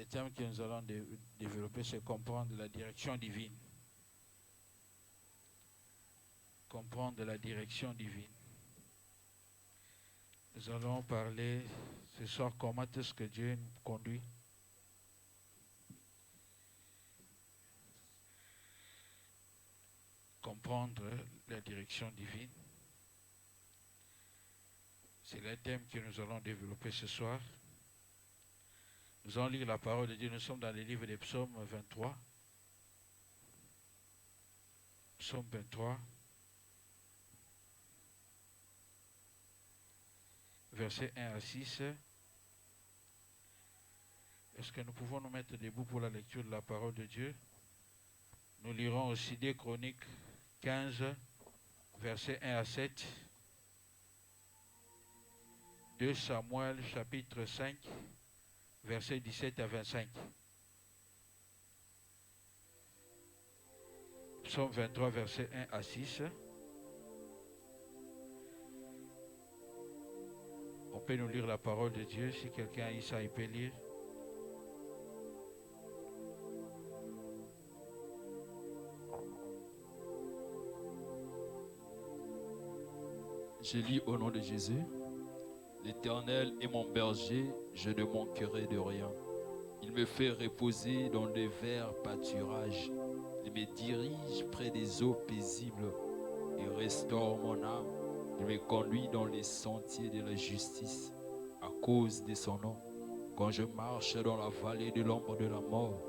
Le thème que nous allons développer, c'est comprendre la direction divine. Comprendre la direction divine. Nous allons parler ce soir comment est-ce que Dieu nous conduit. Comprendre la direction divine. C'est le thème que nous allons développer ce soir. Nous allons lire la parole de Dieu. Nous sommes dans le livre des psaumes 23. Psaume 23. Versets 1 à 6. Est-ce que nous pouvons nous mettre debout pour la lecture de la parole de Dieu? Nous lirons aussi des Chroniques 15, versets 1 à 7. 2 Samuel, chapitre 5, versets 17 à 25. Psaume 23, versets 1 à 6. On peut nous lire la parole de Dieu. Si quelqu'un a eu ça, il peut lire. Je lis au nom de Jésus. L'Éternel est mon berger, je ne manquerai de rien. Il me fait reposer dans de verts pâturages. Il me dirige près des eaux paisibles. Il restaure mon âme. Il me conduit dans les sentiers de la justice à cause de son nom. Quand je marche dans la vallée de l'ombre de la mort,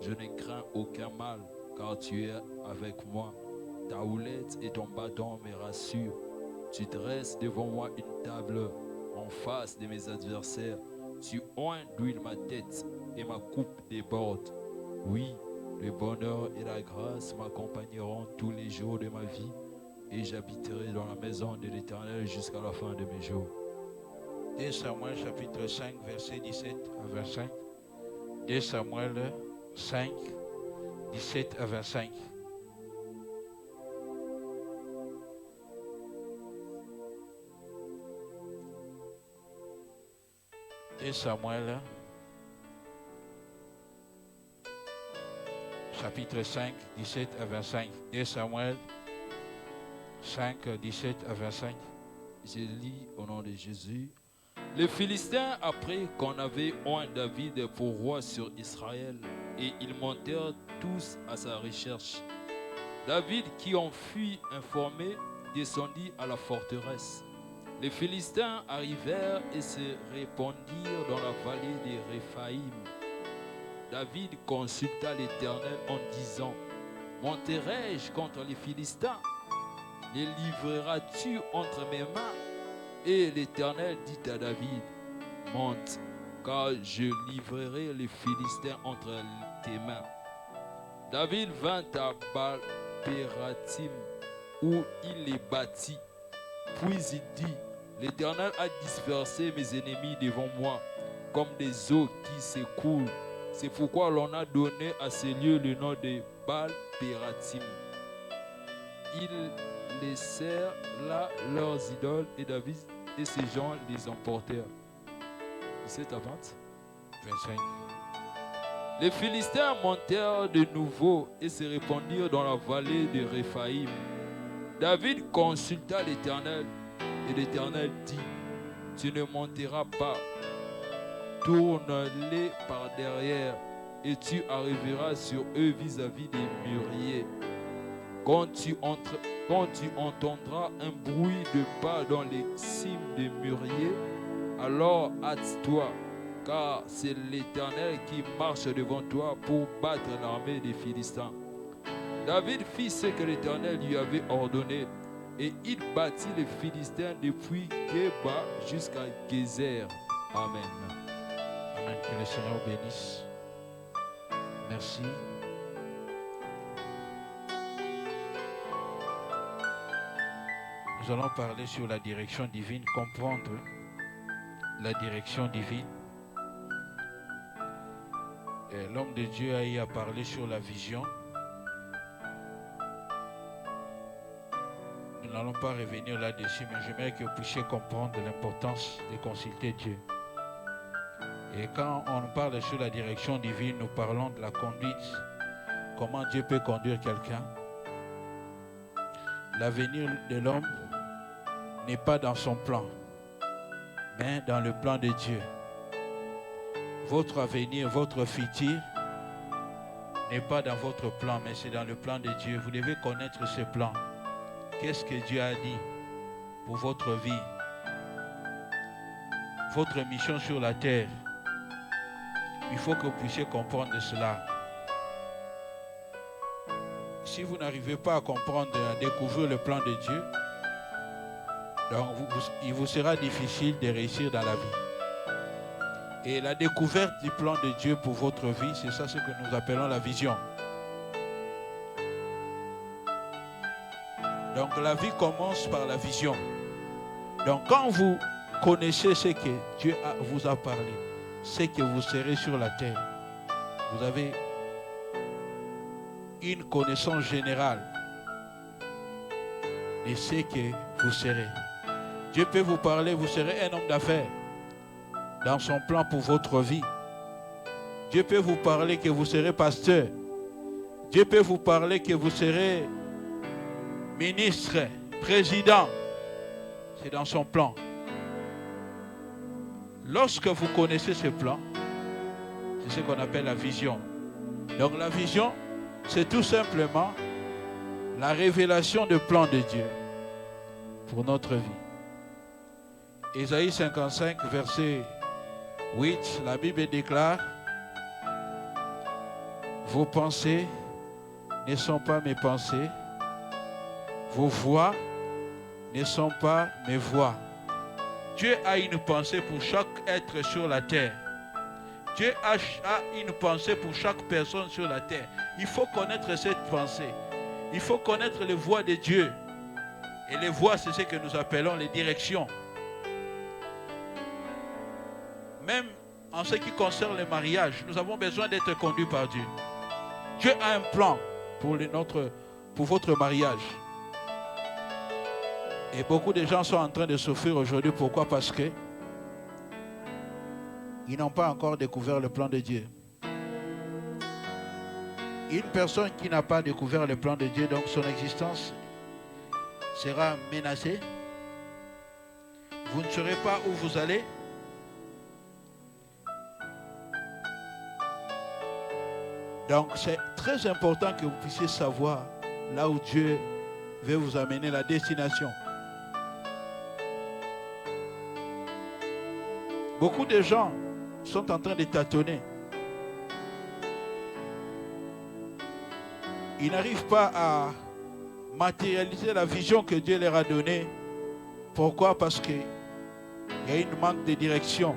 je ne crains aucun mal, car tu es avec moi. Ta houlette et ton bâton me rassurent. Tu dresses devant moi une table en face de mes adversaires. Tu oins d'huile ma tête et ma coupe déborde. Oui, le bonheur et la grâce m'accompagneront tous les jours de ma vie et j'habiterai dans la maison de l'Éternel jusqu'à la fin de mes jours. 2 Samuel chapitre 5, verset 17 à 25. 2 Samuel 5, 17 à 25. Et Samuel, chapitre 5, 17 à 25. Et Samuel 5, 17 à 25. Je lis au nom de Jésus. Les Philistins apprirent qu'on avait oint David pour roi sur Israël, et ils montèrent tous à sa recherche. David, qui en fut informé, descendit à la forteresse. Les Philistins arrivèrent et se répandirent dans la vallée des Réphaïm. David consulta l'Éternel en disant: monterai-je contre les Philistins? Les livreras-tu entre mes mains? Et l'Éternel dit à David: monte, car je livrerai les Philistins entre tes mains. David vint à Baal-Pératim, où il les bâtit. Puis il dit: l'Éternel a dispersé mes ennemis devant moi, comme des eaux qui s'écoulent. C'est pourquoi l'on a donné à ce lieu le nom de Baal-Pératim. Ils laissèrent là leurs idoles, et David et ses gens les emportèrent. 17 à 20. 25. Les Philistins montèrent de nouveau et se répandirent dans la vallée de Réphaïm. David consulta l'Éternel, et l'Éternel dit: tu ne monteras pas, tourne-les par derrière, et tu arriveras sur eux vis-à-vis des mûriers. Quand tu entendras un bruit de pas dans les cimes des mûriers, alors hâte-toi, car c'est l'Éternel qui marche devant toi pour battre l'armée des Philistins. David fit ce que l'Éternel lui avait ordonné, et il battit les Philistins depuis Geba jusqu'à Gézer. Amen. Amen. Que le Seigneur bénisse. Merci. Nous allons parler sur la direction divine, comprendre la direction divine. Et l'homme de Dieu a eu à parler sur la vision. Nous n'allons pas revenir là-dessus, mais j'aimerais que vous puissiez comprendre l'importance de consulter Dieu. Et quand on parle sur la direction divine, nous parlons de la conduite. Comment Dieu peut conduire quelqu'un. L'avenir de l'homme n'est pas dans son plan, mais dans le plan de Dieu. Votre avenir, votre futur n'est pas dans votre plan, mais c'est dans le plan de Dieu. Vous devez connaître ce plan. Qu'est-ce que Dieu a dit pour votre vie? Votre mission sur la terre. Il faut que vous puissiez comprendre cela. Si vous n'arrivez pas à comprendre, à découvrir le plan de Dieu, donc il vous sera difficile de réussir dans la vie. Et la découverte du plan de Dieu pour votre vie, c'est ça ce que nous appelons la vision. Donc la vie commence par la vision. Donc quand vous connaissez ce que Dieu vous a parlé, c'est que vous serez sur la terre. Vous avez une connaissance générale de ce que vous serez. Dieu peut vous parler, vous serez un homme d'affaires dans son plan pour votre vie. Dieu peut vous parler que vous serez pasteur. Dieu peut vous parler que vous serez ministre, président. C'est dans son plan. Lorsque vous connaissez ce plan, c'est ce qu'on appelle la vision. Donc la vision, c'est tout simplement la révélation du plan de Dieu pour notre vie. Ésaïe 55, verset 8, la Bible déclare: vos pensées ne sont pas mes pensées, vos voix ne sont pas mes voix. Dieu a une pensée pour chaque être sur la terre. Dieu a une pensée pour chaque personne sur la terre. Il faut connaître cette pensée. Il faut connaître les voies de Dieu. Et les voies, c'est ce que nous appelons les directions. Même en ce qui concerne le mariage, nous avons besoin d'être conduits par Dieu. Dieu a un plan pour votre mariage. Et beaucoup de gens sont en train de souffrir aujourd'hui. Pourquoi? Parce que ils n'ont pas encore découvert le plan de Dieu. Une personne qui n'a pas découvert le plan de Dieu, donc son existence sera menacée. Vous ne saurez pas où vous allez. Donc c'est très important que vous puissiez savoir là où Dieu veut vous amener, la destination. Beaucoup de gens sont en train de tâtonner. Ils n'arrivent pas à matérialiser la vision que Dieu leur a donnée. Pourquoi? Parce qu'il y a une manque de direction.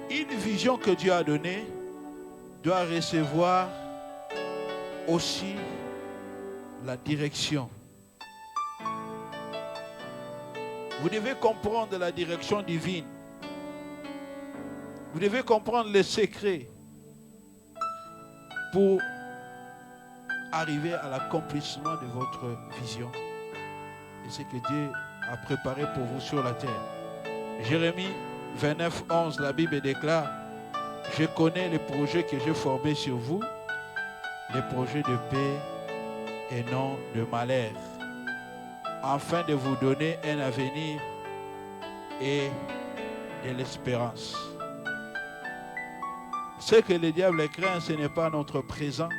Une vision que Dieu a donnée doit recevoir aussi la direction. Vous devez comprendre la direction divine. Vous devez comprendre les secrets pour arriver à l'accomplissement de votre vision. Et ce que Dieu a préparé pour vous sur la terre. Jérémie 29, 11, la Bible déclare: je connais les projets que j'ai formés sur vous, les projets de paix et non de malheur, afin de vous donner un avenir et de l'espérance. Ce que le diable craint, ce n'est pas notre présent,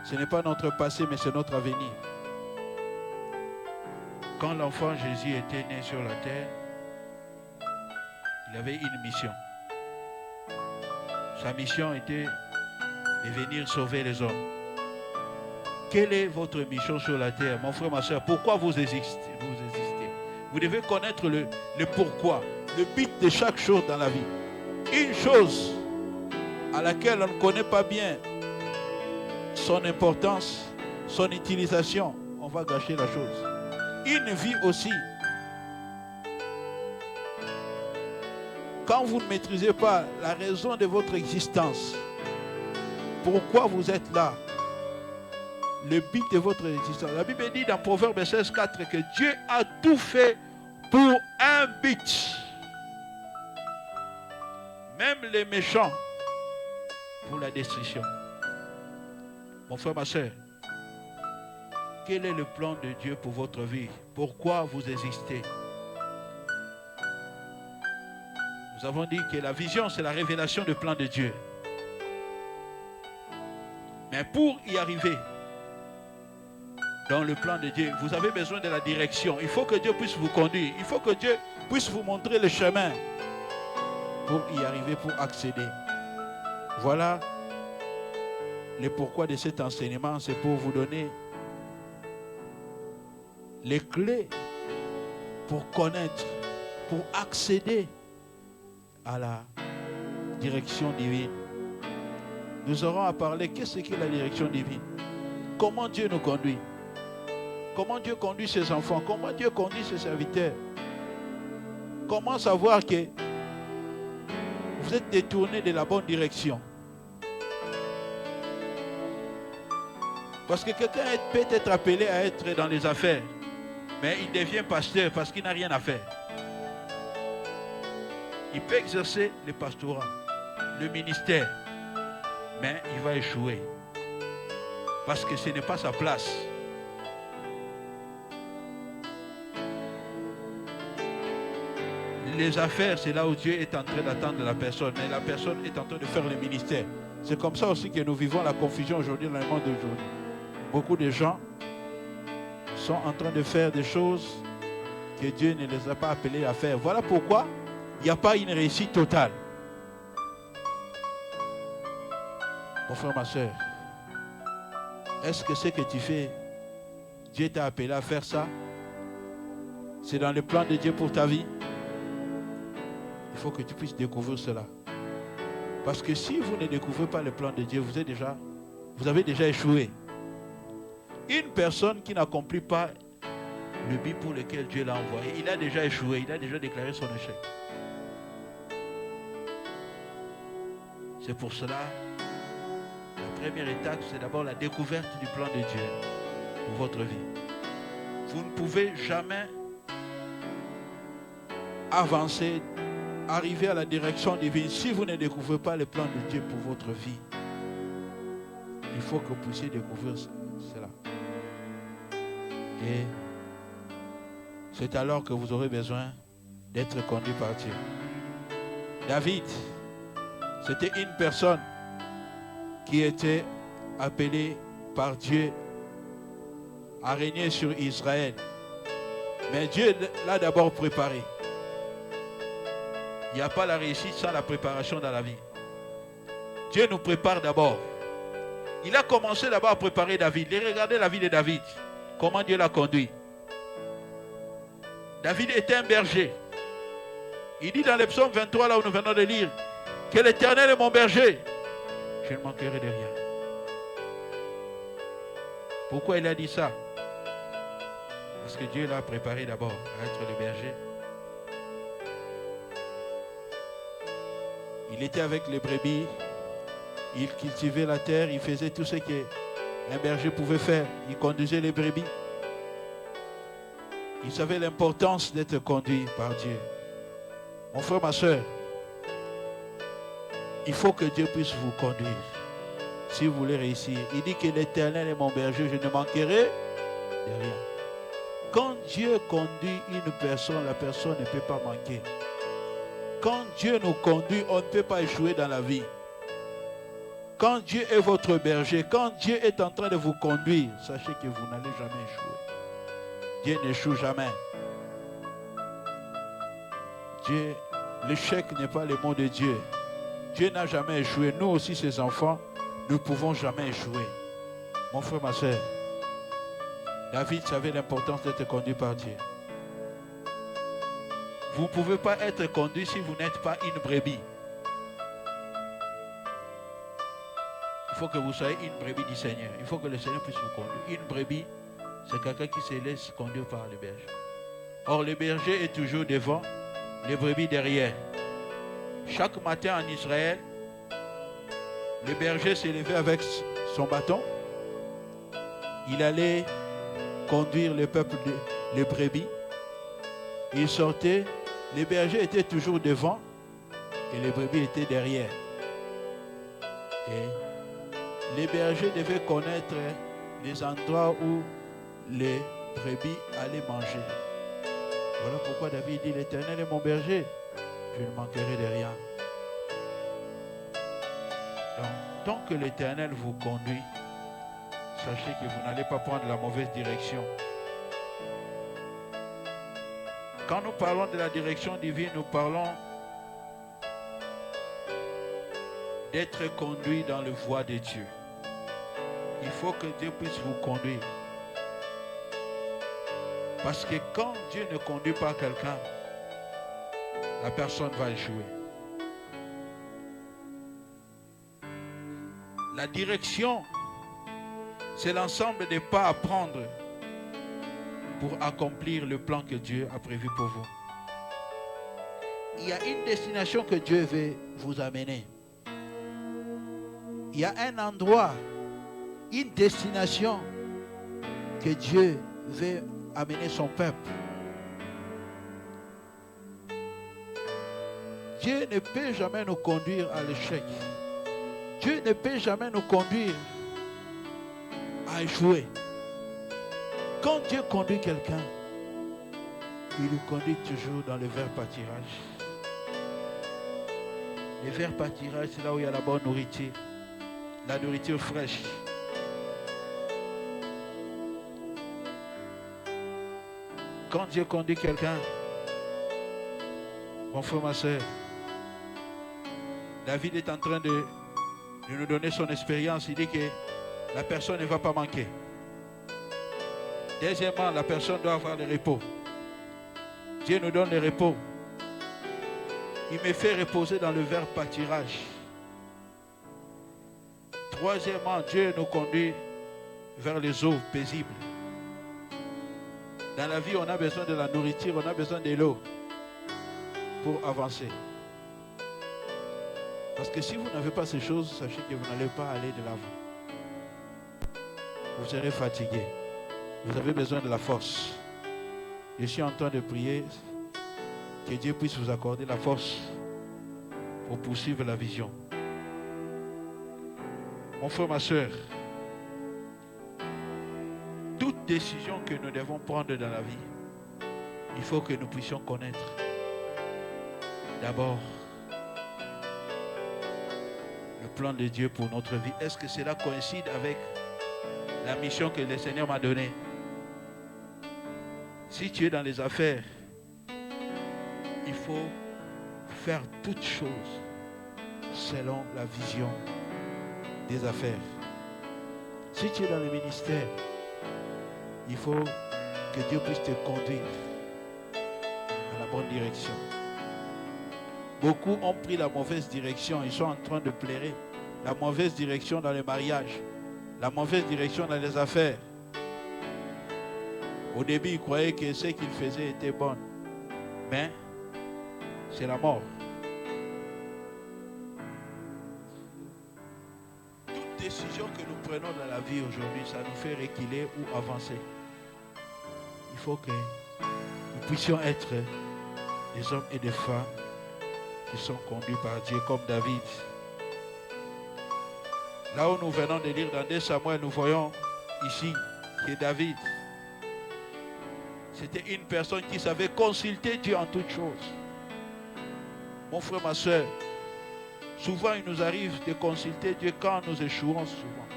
ce n'est pas notre passé, mais c'est notre avenir. Quand l'enfant Jésus était né sur la terre, il avait une mission. Sa mission était de venir sauver les hommes. Quelle est votre mission sur la terre, mon frère, ma soeur? Pourquoi vous existez? Vous devez connaître le pourquoi, le but de chaque chose dans la vie. Une chose à laquelle on ne connaît pas bien son importance, son utilisation, on va gâcher la chose. Une vie aussi. Quand vous ne maîtrisez pas la raison de votre existence, pourquoi vous êtes là, le but de votre existence. La Bible dit dans Proverbe 16, 4 que Dieu a tout fait pour un but. même les méchants, pour la destruction. Mon frère, ma soeur, quel est le plan de Dieu pour votre vie? Pourquoi vous existez? Nous avons dit que la vision, c'est la révélation du plan de Dieu. Mais pour y arriver dans le plan de Dieu, vous avez besoin de la direction. Il faut que Dieu puisse vous conduire. Il faut que Dieu puisse vous montrer le chemin pour y arriver, pour accéder. Voilà le pourquoi de cet enseignement. C'est pour vous donner les clés pour connaître, pour accéder à la direction divine. Nous aurons à parler qu'est-ce qu'est la direction divine. Comment Dieu nous conduit. Comment Dieu conduit ses enfants. Comment Dieu conduit ses serviteurs. Comment savoir que vous êtes détourné de la bonne direction. Parce que quelqu'un peut être appelé à être dans les affaires, mais il devient pasteur parce qu'il n'a rien à faire. Il peut exercer le pastorat, le ministère, mais il va échouer. Parce que ce n'est pas sa place. Les affaires, c'est là où Dieu est en train d'attendre la personne, mais la personne est en train de faire le ministère. C'est comme ça aussi que nous vivons la confusion aujourd'hui dans le monde d'aujourd'hui. Beaucoup de gens sont en train de faire des choses que Dieu ne les a pas appelés à faire. Voilà pourquoi il n'y a pas une réussite totale. Mon frère, ma soeur, est-ce que ce que tu fais, Dieu t'a appelé à faire ça? C'est dans le plan de Dieu pour ta vie? Il faut que tu puisses découvrir cela. Parce que si vous ne découvrez pas le plan de Dieu, vous avez déjà échoué. Une personne qui n'accomplit pas le but pour lequel Dieu l'a envoyé, il a déjà échoué, il a déjà déclaré son échec. C'est pour cela, la première étape, c'est d'abord la découverte du plan de Dieu pour votre vie. Vous ne pouvez jamais avancer, arriver à la direction divine si vous ne découvrez pas le plan de Dieu pour votre vie. Il faut que vous puissiez découvrir cela. Et c'est alors que vous aurez besoin d'être conduit par Dieu. David, c'était une personne qui était appelée par Dieu à régner sur Israël. Mais Dieu l'a d'abord préparé. Il n'y a pas la réussite sans la préparation dans la vie. Dieu nous prépare d'abord. Il a commencé d'abord à préparer David. Regardez la vie de David. Comment Dieu l'a conduit. David était un berger. Il dit dans le psaume 23, là où nous venons de lire, que l'Éternel est mon berger. Je ne manquerai de rien. Pourquoi il a dit ça? Parce que Dieu l'a préparé d'abord à être le berger. Il était avec les brebis. Il cultivait la terre. Il faisait tout ce qu'un berger pouvait faire. Il conduisait les brebis. Il savait l'importance d'être conduit par Dieu. Mon frère, ma soeur, il faut que Dieu puisse vous conduire si vous voulez réussir. Il dit que l'Éternel est mon berger, je ne manquerai de rien. Quand Dieu conduit une personne, la personne ne peut pas manquer. Quand Dieu nous conduit, on ne peut pas échouer dans la vie. Quand Dieu est votre berger, quand Dieu est en train de vous conduire, sachez que vous n'allez jamais échouer. Dieu n'échoue jamais. Dieu, l'échec n'est pas le mot de Dieu. Dieu n'a jamais échoué. Nous aussi, ses enfants, nous ne pouvons jamais échouer. Mon frère, ma soeur, David savait l'importance d'être conduit par Dieu. Vous ne pouvez pas être conduit si vous n'êtes pas une brebis. Il faut que vous soyez une brebis du Seigneur. Il faut que le Seigneur puisse vous conduire. Une brebis, c'est quelqu'un qui se laisse conduire par le berger. Or, le berger est toujours devant, les brebis derrière. Chaque matin en Israël, le berger s'est levé avec son bâton. Il allait conduire le peuple, les brebis. Il sortait, les bergers étaient toujours devant. et les brebis étaient derrière. Et les bergers devaient connaître les endroits où les brebis allaient manger. Voilà pourquoi David dit, l'Éternel est mon berger, je ne manquerai de rien. Donc, tant que l'Éternel vous conduit, sachez que vous n'allez pas prendre la mauvaise direction. Quand nous parlons de la direction divine, nous parlons d'être conduit dans la voie de Dieu. Il faut que Dieu puisse vous conduire. Parce que quand Dieu ne conduit pas quelqu'un, la personne va échouer. La direction, c'est l'ensemble des pas à prendre pour accomplir le plan que Dieu a prévu pour vous. Il y a une destination que Dieu veut vous amener. Il y a un endroit, une destination que Dieu veut amener son peuple. Dieu ne peut jamais nous conduire à l'échec. Dieu ne peut jamais nous conduire à échouer. Quand Dieu conduit quelqu'un, il le conduit toujours dans le vert pâturage. Le vert pâturage, c'est là où il y a la bonne nourriture. La nourriture fraîche. Quand Dieu conduit quelqu'un, mon frère, ma soeur, David est en train de nous donner son expérience. Il dit que la personne ne va pas manquer. Deuxièmement, la personne doit avoir le repos. Dieu nous donne le repos. Il me fait reposer dans le vert pâturage. Troisièmement, Dieu nous conduit vers les eaux paisibles. Dans la vie, on a besoin de la nourriture, on a besoin de l'eau pour avancer. Parce que si vous n'avez pas ces choses, sachez que vous n'allez pas aller de l'avant. Vous serez fatigué. Vous avez besoin de la force. Je suis en train de prier que Dieu puisse vous accorder la force pour poursuivre la vision. Mon frère, ma soeur, toute décision que nous devons prendre dans la vie, il faut que nous puissions connaître d'abord le plan de Dieu pour notre vie. Est-ce que cela coïncide avec la mission que le Seigneur m'a donnée? Si tu es dans les affaires, il faut faire toutes choses selon la vision des affaires. Si tu es dans le ministère, il faut que Dieu puisse te conduire dans la bonne direction. Beaucoup ont pris la mauvaise direction. Ils sont en train de pleurer. La mauvaise direction dans le mariage. La mauvaise direction dans les affaires. Au début, ils croyaient que ce qu'ils faisaient était bon. Mais c'est la mort. Toute décision que nous prenons dans la vie aujourd'hui, ça nous fait reculer ou avancer. Il faut que nous puissions être des hommes et des femmes qui sont conduits par Dieu comme David. Là où nous venons de lire dans 2 Samuel, nous voyons ici que David, c'était une personne qui savait consulter Dieu en toutes choses. Mon frère, ma soeur, souvent il nous arrive de consulter Dieu quand nous échouons souvent.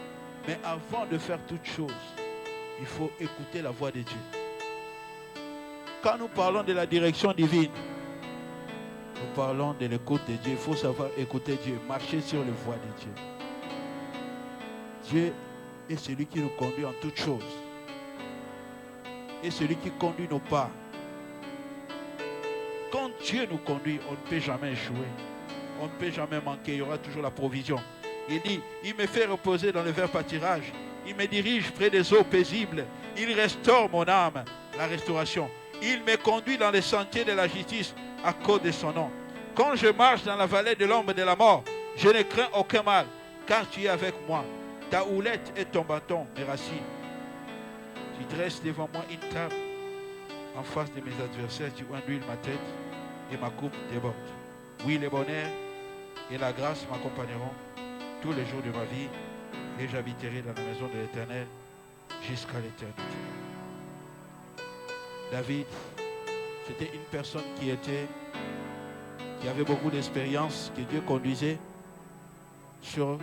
Mais avant de faire toutes choses, il faut écouter la voix de Dieu. Quand nous parlons de la direction divine, nous parlons de l'écoute de Dieu. Il faut savoir écouter Dieu, marcher sur les voies de Dieu. Dieu est celui qui nous conduit en toutes choses. Et celui qui conduit nos pas. Quand Dieu nous conduit, on ne peut jamais échouer. On ne peut jamais manquer. Il y aura toujours la provision. Il dit, il me fait reposer dans le vert pâturage. Il me dirige près des eaux paisibles. Il restaure mon âme. La restauration. Il me conduit dans les sentiers de la justice à cause de son nom. Quand je marche dans la vallée de l'ombre de la mort, je ne crains aucun mal, car tu es avec moi. Ta houlette et ton bâton me rassurent. Tu dresses devant moi une table en face de mes adversaires. Tu enduis ma tête et ma coupe déborde. Oui, le bonheur et la grâce m'accompagneront tous les jours de ma vie et j'habiterai dans la maison de l'Éternel jusqu'à l'éternité. David, c'était une personne qui avait beaucoup d'expérience, que Dieu conduisait sur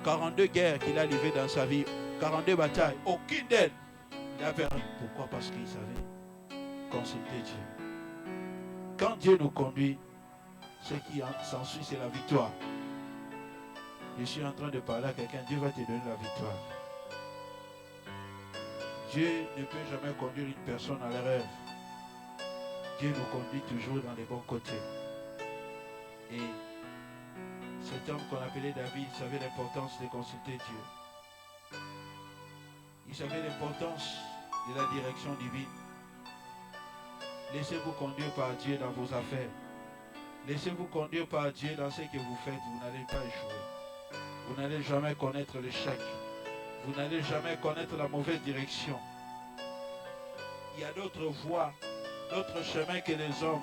42 guerres qu'il a livrées dans sa vie, 42 batailles, aucune d'elles il a perdu. Pourquoi? Parce qu'il savait consulter Dieu. Quand Dieu nous conduit, ce qui s'ensuit, c'est la victoire. Je suis en train de parler à quelqu'un, Dieu va te donner la victoire. Dieu ne peut jamais conduire une personne à l'erreur. Dieu nous conduit toujours dans les bons côtés. Et cet homme qu'on appelait David savait l'importance de consulter Dieu. Il savait l'importance de la direction divine. Laissez-vous conduire par Dieu dans vos affaires. Laissez-vous conduire par Dieu dans ce que vous faites. Vous n'allez pas échouer. Vous n'allez jamais connaître l'échec. Vous n'allez jamais connaître la mauvaise direction. Il y a d'autres voies, d'autres chemins que les hommes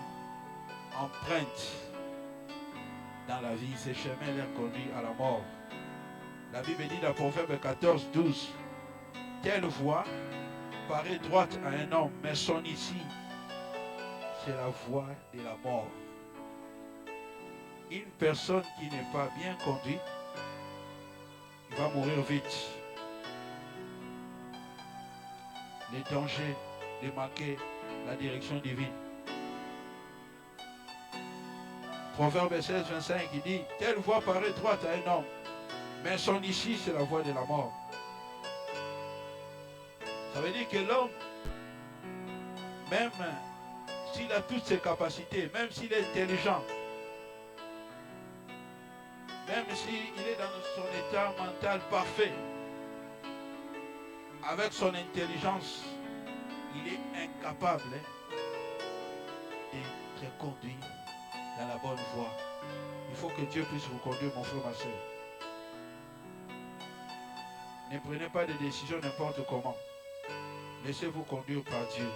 empruntent dans la vie. Ces chemins les conduisent à la mort. La Bible dit dans Proverbe 14, 12, telle voie paraît droite à un homme, mais son issue, c'est la voie de la mort. Une personne qui n'est pas bien conduite, il va mourir vite. Les dangers de manquer la direction divine. Proverbe 16, 25, il dit, telle voie paraît droite à un homme, mais son issue, c'est la voie de la mort. Ça veut dire que l'homme, même s'il a toutes ses capacités, même s'il est intelligent, même s'il est dans son état mental parfait, avec son intelligence, il est incapable d'être conduit dans la bonne voie. Il faut que Dieu puisse vous conduire, mon frère, ma soeur. Ne prenez pas de décisions n'importe comment. Laissez-vous conduire par Dieu.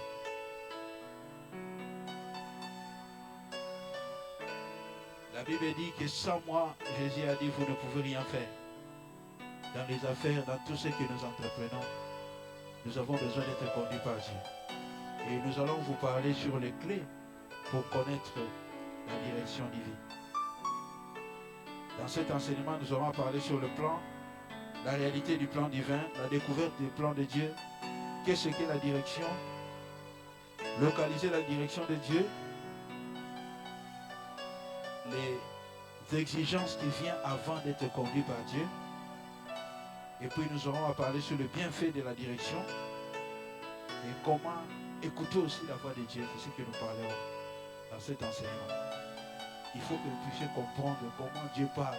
La Bible dit que sans moi, Jésus a dit, vous ne pouvez rien faire. Dans les affaires, dans tout ce que nous entreprenons, nous avons besoin d'être conduits par Dieu. Et nous allons vous parler sur les clés pour connaître la direction divine. Dans cet enseignement, nous allons parler sur le plan, la réalité du plan divin, la découverte du plan de Dieu. Qu'est-ce qu'est la direction? Localiser la direction de Dieu. Les exigences qui viennent avant d'être conduit par Dieu. Et puis nous aurons à parler sur le bienfait de la direction et comment écouter aussi la voix de Dieu. C'est ce que nous parlerons dans cet enseignement. Il faut que vous puissiez comprendre comment Dieu parle.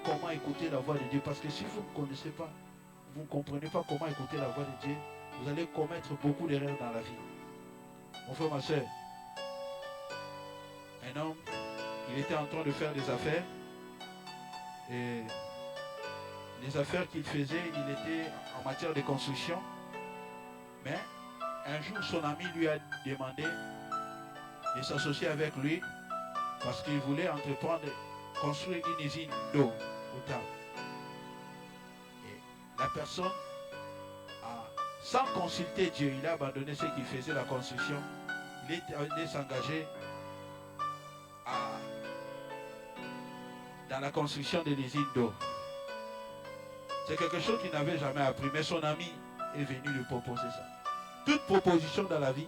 Comment écouter la voix de Dieu. Parce que si vous ne connaissez pas, vous ne comprenez pas comment écouter la voix de Dieu, vous allez commettre beaucoup d'erreurs dans la vie. Mon frère, ma soeur, un homme, il était en train de faire des affaires et les affaires qu'il faisait, il était en matière de construction. Mais un jour, son ami lui a demandé de s'associer avec lui parce qu'il voulait entreprendre, construire une usine d'eau potable. Et la personne, sans consulter Dieu, il a abandonné ce qu'il faisait, la construction. Il est allé s'engager dans la construction de l'usine d'eau. C'est quelque chose qu'il n'avait jamais appris, mais son ami est venu lui proposer ça. Toute proposition dans la vie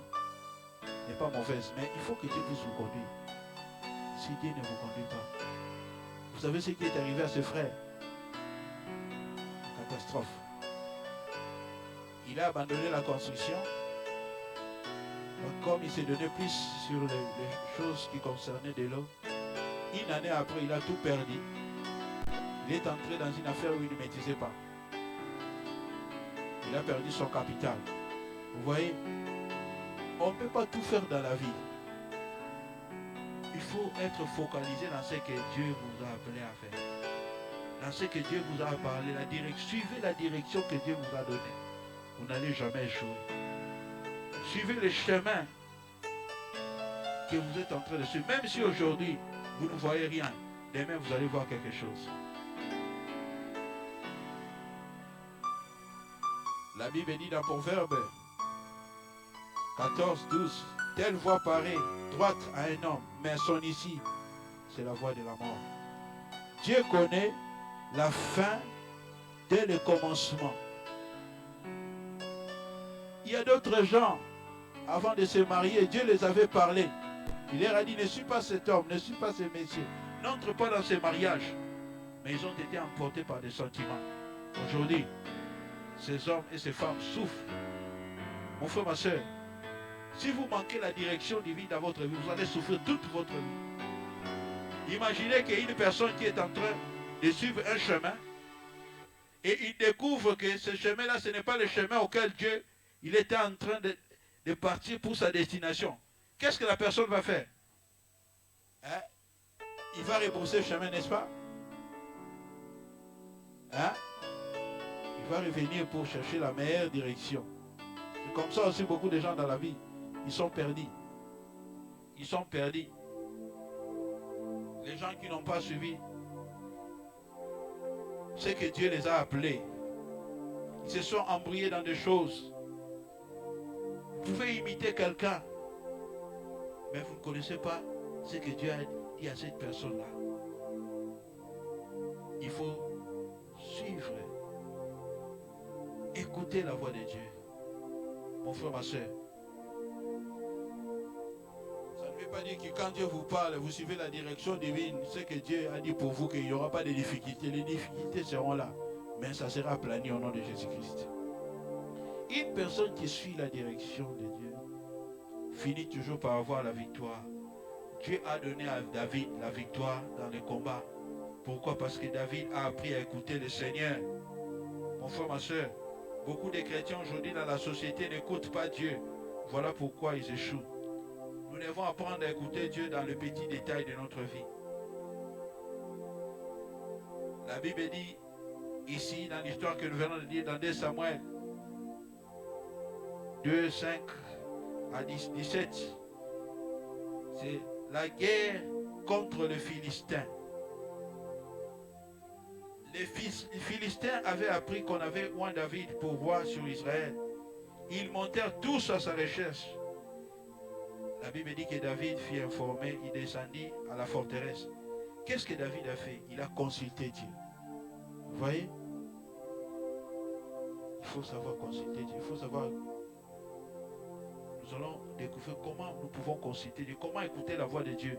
n'est pas mauvaise, mais il faut que Dieu puisse vous conduire. Si Dieu ne vous conduit pas, vous savez ce qui est arrivé à ce frère? Catastrophe. Il a abandonné la construction. Comme il s'est donné plus sur les choses qui concernaient de l'eau, une année après, il a tout perdu. Il est entré dans une affaire où il ne maîtrisait pas. Il a perdu son capital. Vous voyez, on ne peut pas tout faire dans la vie. Il faut être focalisé dans ce que Dieu vous a appelé à faire. Dans ce que Dieu vous a parlé, suivez la direction que Dieu vous a donnée. Vous n'allez jamais échouer. Suivez le chemin que vous êtes en train de suivre. Même si aujourd'hui, vous ne voyez rien, demain, vous allez voir quelque chose. La Bible dit dans Proverbe 14, 12, telle voie paraît droite à un homme, mais son issue, c'est la voie de la mort. Dieu connaît la fin dès le commencement. Il y a d'autres gens, avant de se marier, Dieu les avait parlé. Il leur a dit, ne suis pas cet homme, ne suis pas ce monsieur, n'entre pas dans ce mariage. Mais ils ont été emportés par des sentiments. Aujourd'hui, ces hommes et ces femmes souffrent. Mon frère, ma soeur, si vous manquez la direction divine dans votre vie, vous allez souffrir toute votre vie. Imaginez qu'il y a une personne qui est en train de suivre un chemin et il découvre que ce chemin-là, ce n'est pas le chemin auquel Dieu il était en train de partir pour sa destination. Qu'est-ce que la personne va faire? Hein? Il va rebrousser le chemin, n'est-ce pas? Hein? Il va revenir pour chercher la meilleure direction. C'est comme ça aussi beaucoup de gens dans la vie. Ils sont perdus. Ils sont perdus. Les gens qui n'ont pas suivi ce que Dieu les a appelés. Ils se sont embrouillés dans des choses. Vous pouvez imiter quelqu'un, mais vous ne connaissez pas ce que Dieu a dit à cette personne-là. Il faut suivre, écouter la voix de Dieu. Mon frère, ma soeur, ça ne veut pas dire que quand Dieu vous parle, vous suivez la direction divine, ce que Dieu a dit pour vous, qu'il n'y aura pas de difficultés. Les difficultés seront là, mais ça sera aplani au nom de Jésus-Christ. Une personne qui suit la direction de Dieu finit toujours par avoir la victoire. Dieu a donné à David la victoire dans les combats. Pourquoi? Parce que David a appris à écouter le Seigneur. Mon frère, ma soeur, beaucoup de chrétiens aujourd'hui dans la société n'écoutent pas Dieu. Voilà pourquoi ils échouent. Nous devons apprendre à écouter Dieu dans le petit détail de notre vie. La Bible dit ici, dans l'histoire que nous venons de lire dans 2 Samuel 2, 5 à 17, c'est la guerre contre les Philistins. Les Philistins avaient appris qu'on avait oint David pour roi sur Israël. Ils montèrent tous à sa recherche. La Bible dit que David fut informé, il descendit à la forteresse. Qu'est-ce que David a fait? Il a consulté Dieu. Vous voyez? Il faut savoir consulter Dieu. Il faut savoir. Nous allons découvrir comment nous pouvons consulter Dieu, comment écouter la voix de Dieu,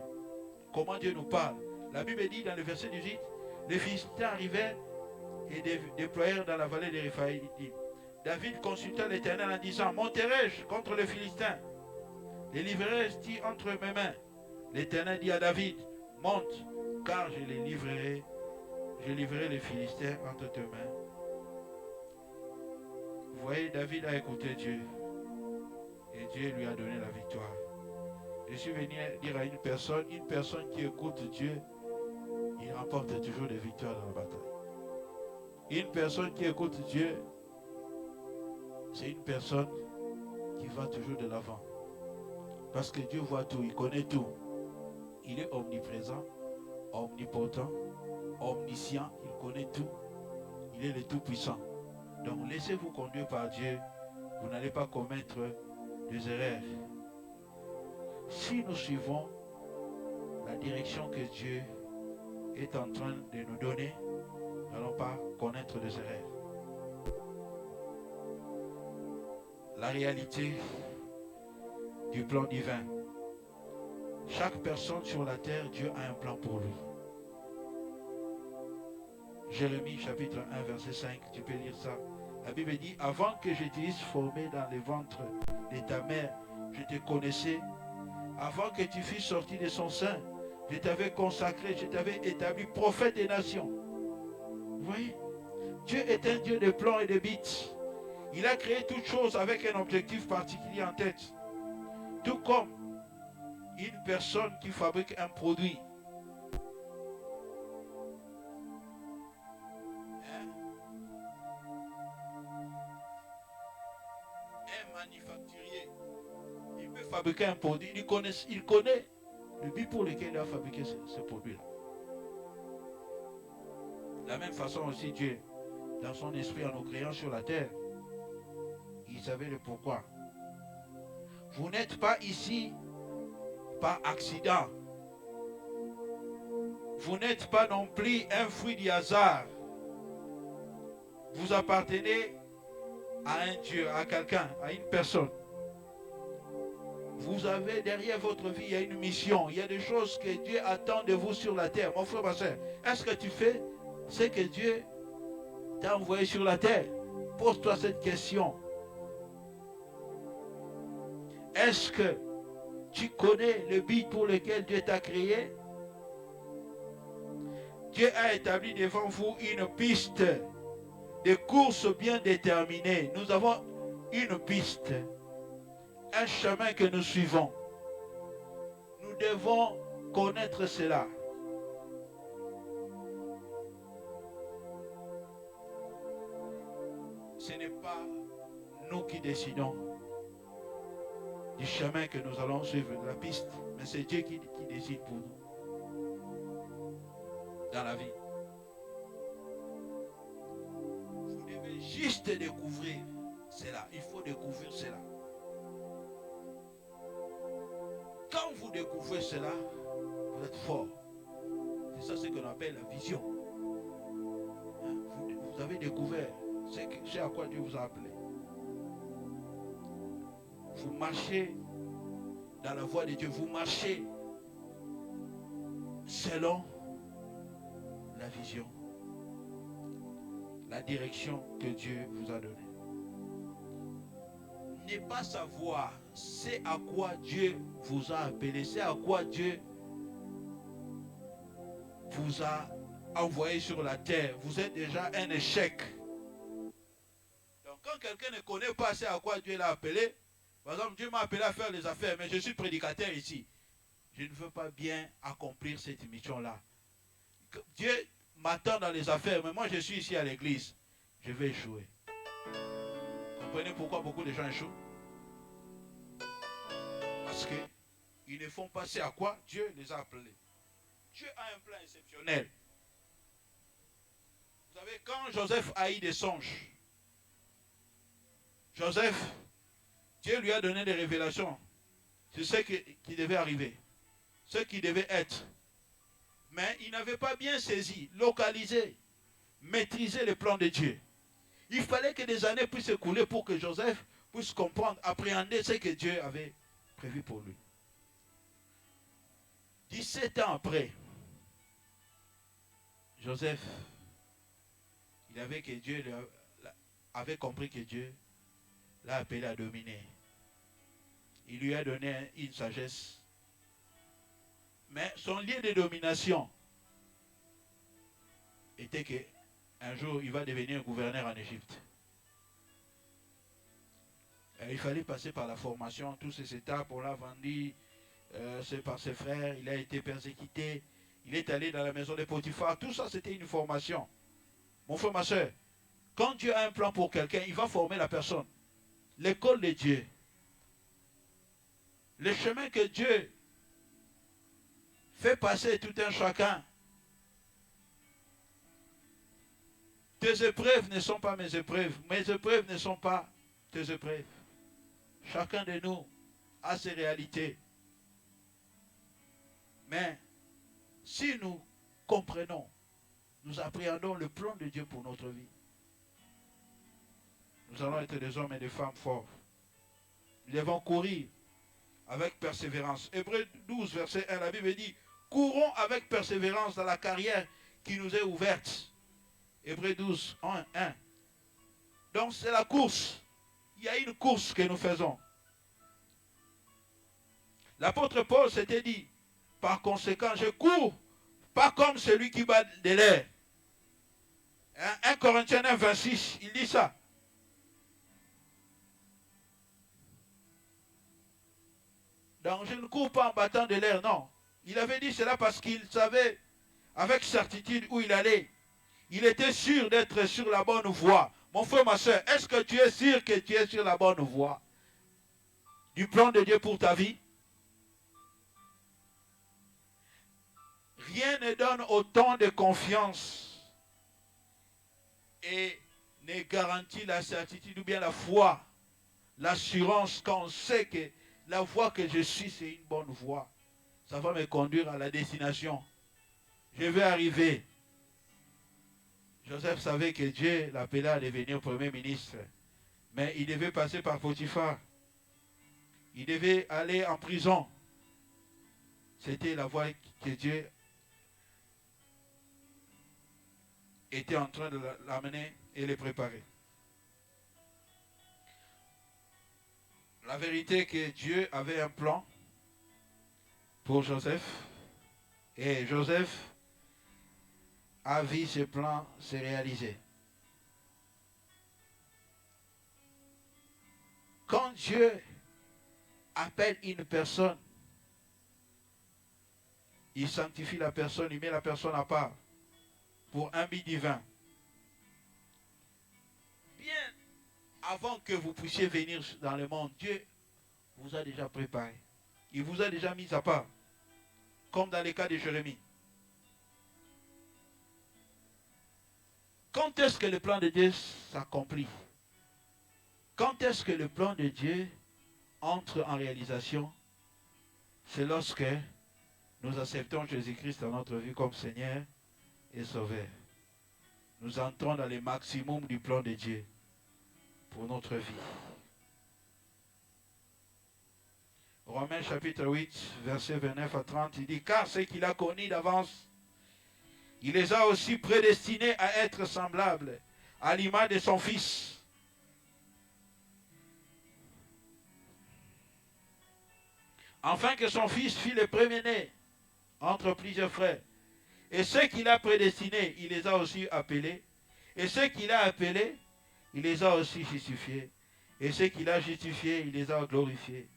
comment Dieu nous parle. La Bible dit dans le verset 18, les Philistins arrivaient et déployèrent dans la vallée de Réphaïm. David consulta l'Éternel en disant, monterai-je contre les Philistins? Les livrerai-je entre mes mains? L'Éternel dit à David, monte, car je livrerai les Philistins entre tes mains. Vous voyez, David a écouté Dieu. Et Dieu lui a donné la victoire. Je suis venu dire à une personne qui écoute Dieu, il remporte toujours des victoires dans la bataille. Une personne qui écoute Dieu, c'est une personne qui va toujours de l'avant. Parce que Dieu voit tout, il connaît tout. Il est omniprésent, omnipotent, omniscient, il connaît tout. Il est le Tout-Puissant. Donc laissez-vous conduire par Dieu, vous n'allez pas commettre des erreurs. Si nous suivons la direction que Dieu est en train de nous donner, nous n'allons pas connaître des erreurs. La réalité du plan divin. Chaque personne sur la terre, Dieu a un plan pour lui. Jérémie chapitre 1 verset 5, tu peux lire ça. La Bible dit, avant que je t'eusse formé dans le ventre de ta mère, je te connaissais. Avant que tu fusses sorti de son sein, je t'avais consacré, je t'avais établi prophète des nations. Vous voyez? Dieu est un Dieu de plans et de buts. Il a créé toutes choses avec un objectif particulier en tête. Tout comme une personne qui fabrique un produit. Un manufacturier, il peut fabriquer un produit, il connaît le but pour lequel il a fabriqué ce produit-là. De la même façon aussi, Dieu, dans son esprit, en nous créant sur la terre, il savait le pourquoi. Vous n'êtes pas ici par accident. Vous n'êtes pas non plus un fruit du hasard. Vous appartenez à un Dieu, à quelqu'un, à une personne. Vous avez derrière votre vie, il y a une mission. Il y a des choses que Dieu attend de vous sur la terre. Mon frère, ma soeur, est-ce que tu fais ce que Dieu t'a envoyé sur la terre? Pose-toi cette question. Est-ce que tu connais le but pour lequel Dieu t'a créé? Dieu a établi devant vous une piste de course bien déterminée. Nous avons une piste, un chemin que nous suivons. Nous devons connaître cela. Ce n'est pas nous qui décidons du chemin que nous allons suivre, de la piste, mais c'est Dieu qui décide pour nous dans la vie. Vous devez juste découvrir cela. Il faut découvrir cela. Quand vous découvrez cela, vous êtes fort. C'est ça ce qu'on appelle la vision. Vous avez découvert ce à quoi Dieu vous a appelé. Vous marchez dans la voie de Dieu. Vous marchez selon la vision, la direction que Dieu vous a donnée. Ne pas savoir c'est à quoi Dieu vous a appelé, c'est à quoi Dieu vous a envoyé sur la terre. Vous êtes déjà un échec. Donc quand quelqu'un ne connaît pas c'est à quoi Dieu l'a appelé, par exemple, Dieu m'a appelé à faire les affaires, mais je suis prédicateur ici. Je ne veux pas bien accomplir cette mission-là. Dieu m'attend dans les affaires, mais moi je suis ici à l'église. Je vais échouer. Vous comprenez pourquoi beaucoup de gens échouent? Parce qu'ils ne font pas ce à quoi Dieu les a appelés. Dieu a un plan exceptionnel. Vous savez, quand Joseph a eu des songes, Joseph, Dieu lui a donné des révélations sur ce qui devait arriver, ce qui devait être. Mais il n'avait pas bien saisi, localisé, maîtrisé le plan de Dieu. Il fallait que des années puissent s'écouler pour que Joseph puisse comprendre, appréhender ce que Dieu avait prévu pour lui. 17 ans après, Joseph, il avait compris que Dieu l'a appelé à dominer. Il lui a donné une sagesse. Mais son lieu de domination était qu'un jour, il va devenir gouverneur en Égypte. Il fallait passer par la formation, toutes ces étapes, on l'a vendu, c'est par ses frères, il a été persécuté, il est allé dans la maison de Potiphar, tout ça c'était une formation. Mon frère, ma soeur, quand Dieu a un plan pour quelqu'un, il va former la personne. L'école de Dieu, le chemin que Dieu fait passer tout un chacun. Tes épreuves ne sont pas mes épreuves. Mes épreuves ne sont pas tes épreuves. Chacun de nous a ses réalités. Mais si nous comprenons, nous appréhendons le plan de Dieu pour notre vie, nous allons être des hommes et des femmes forts. Nous devons courir avec persévérance. Hébreux 12, verset 1, la Bible dit, courons avec persévérance dans la carrière qui nous est ouverte. Hébreux 12, 1. Donc c'est la course. Il y a une course que nous faisons. L'apôtre Paul s'était dit, par conséquent, je cours, pas comme celui qui bat de l'air. 1 Corinthiens 9, 26, il dit ça. Donc je ne cours pas en battant de l'air, non. Il avait dit cela parce qu'il savait avec certitude où il allait. Il était sûr d'être sur la bonne voie. Mon frère, ma soeur, est-ce que tu es sûr que tu es sur la bonne voie? du plan de Dieu pour ta vie? Rien ne donne autant de confiance et ne garantit la certitude ou bien la foi, l'assurance quand on sait que la voie que je suis, c'est une bonne voie. Ça va me conduire à la destination. Je vais arriver. Joseph savait que Dieu l'appelait à devenir premier ministre. Mais il devait passer par Potiphar. Il devait aller en prison. C'était la voie que Dieu était en train de l'amener et le préparer. La vérité est que Dieu avait un plan pour Joseph. Et Joseph a vu ce plan se réaliser. Quand Dieu appelle une personne, il sanctifie la personne, il met la personne à part pour un but divin. Bien avant que vous puissiez venir dans le monde, Dieu vous a déjà préparé. Il vous a déjà mis à part, comme dans le cas de Jérémie. Quand est-ce que le plan de Dieu s'accomplit? Quand est-ce que le plan de Dieu entre en réalisation? C'est lorsque nous acceptons Jésus-Christ dans notre vie comme Seigneur et Sauveur. Nous entrons dans le maximum du plan de Dieu pour notre vie. Romains chapitre 8, versets 29 à 30, il dit, car ce qu'il a connu d'avance, il les a aussi prédestinés à être semblables à l'image de son Fils. Afin que son Fils fût le premier-né entre plusieurs frères. Et ceux qu'il a prédestinés, il les a aussi appelés. Et ceux qu'il a appelés, il les a aussi justifiés. Et ceux qu'il a justifiés, il les a glorifiés.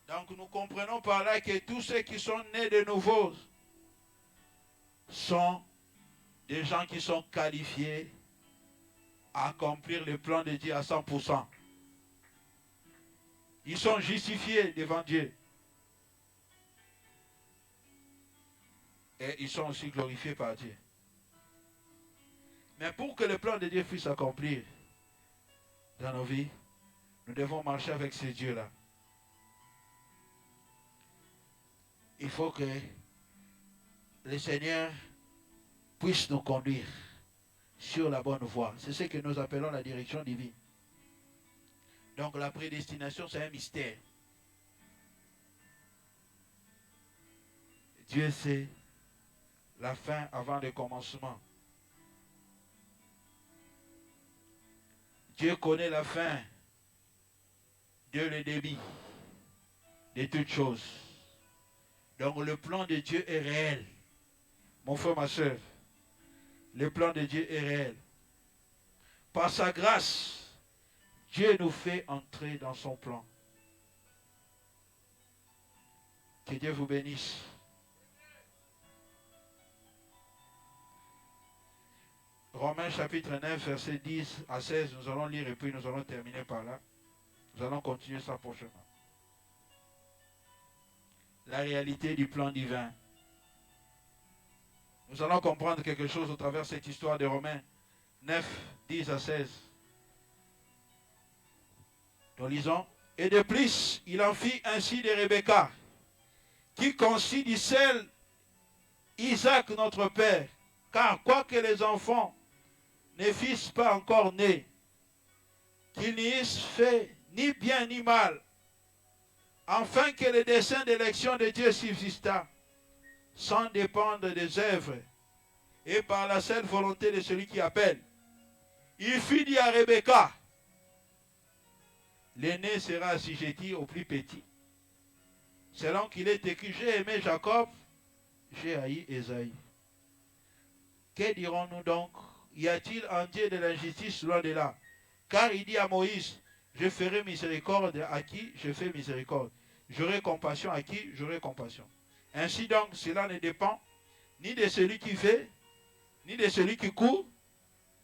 Donc nous comprenons par là que tous ceux qui sont nés de nouveau sont des gens qui sont qualifiés à accomplir le plan de Dieu à 100%. Ils sont justifiés devant Dieu. Et ils sont aussi glorifiés par Dieu. Mais pour que le plan de Dieu puisse s'accomplir dans nos vies, nous devons marcher avec ce Dieu-là. Il faut que le Seigneur puisse nous conduire sur la bonne voie. C'est ce que nous appelons la direction divine. Donc la prédestination, c'est un mystère. Dieu sait la fin avant le commencement. Dieu connaît la fin. Dieu le début de toutes choses. Donc le plan de Dieu est réel. Mon frère, ma soeur, le plan de Dieu est réel. Par sa grâce, Dieu nous fait entrer dans son plan. Que Dieu vous bénisse. Romains chapitre 9, versets 10 à 16, nous allons lire et puis nous allons terminer par là. Nous allons continuer ça prochainement. La réalité du plan divin. Nous allons comprendre quelque chose au travers de cette histoire de Romains 9, 10 à 16. Nous lisons. Et de plus, il en fit ainsi de Rebecca, qui conçut du sel Isaac notre père, car quoique les enfants ne fussent pas encore nés, qu'ils n'y eussent fait ni bien ni mal, afin que le dessein d'élection de Dieu subsistât, sans dépendre des œuvres, et par la seule volonté de celui qui appelle. Il fut dit à Rebecca, l'aîné sera assujetti au plus petit, selon qu'il est écrit, j'ai aimé Jacob, j'ai haï Ésaü. Que dirons-nous donc? Y a-t-il en Dieu de l'injustice loin de là? Car il dit à Moïse, je ferai miséricorde à qui je fais miséricorde. J'aurai compassion à qui j'aurai compassion. Ainsi donc, cela ne dépend ni de celui qui fait, ni de celui qui court,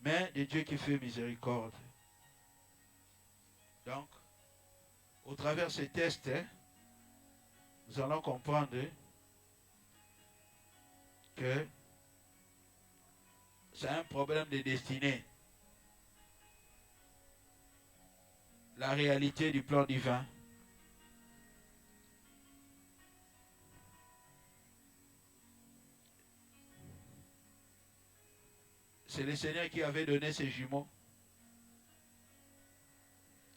mais de Dieu qui fait miséricorde. Donc, au travers de ces tests, nous allons comprendre que c'est un problème de destinée. La réalité du plan divin. C'est le Seigneur qui avait donné ses jumeaux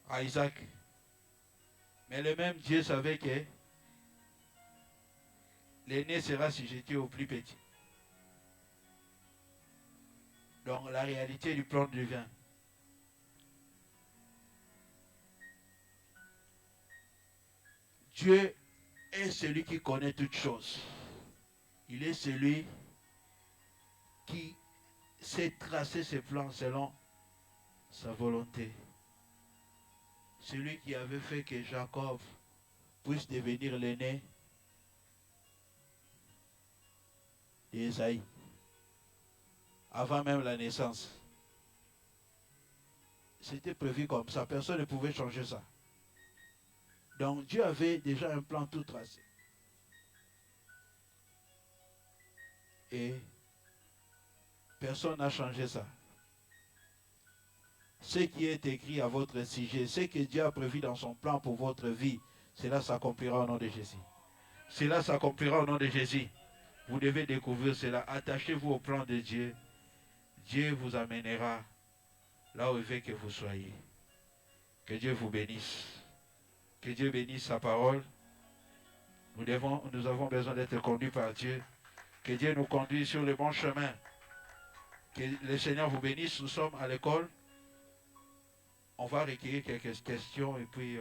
à Isaac. Mais le même Dieu savait que l'aîné sera sujeté au plus petit. Donc la réalité du plan divin. Dieu est celui qui connaît toutes choses. Il est celui qui sait tracer ses plans selon sa volonté. Celui qui avait fait que Jacob puisse devenir l'aîné d'Ésaïe, avant même la naissance. C'était prévu comme ça, personne ne pouvait changer ça. Donc Dieu avait déjà un plan tout tracé. Et personne n'a changé ça. Ce qui est écrit à votre sujet, ce que Dieu a prévu dans son plan pour votre vie, cela s'accomplira au nom de Jésus. Cela s'accomplira au nom de Jésus. Vous devez découvrir cela. Attachez-vous au plan de Dieu. Dieu vous amènera là où il veut que vous soyez. Que Dieu vous bénisse. Que Dieu bénisse sa parole. Nous avons besoin d'être conduits par Dieu. Que Dieu nous conduise sur le bon chemin. Que le Seigneur vous bénisse. Nous sommes à l'école. On va recueillir quelques questions et puis...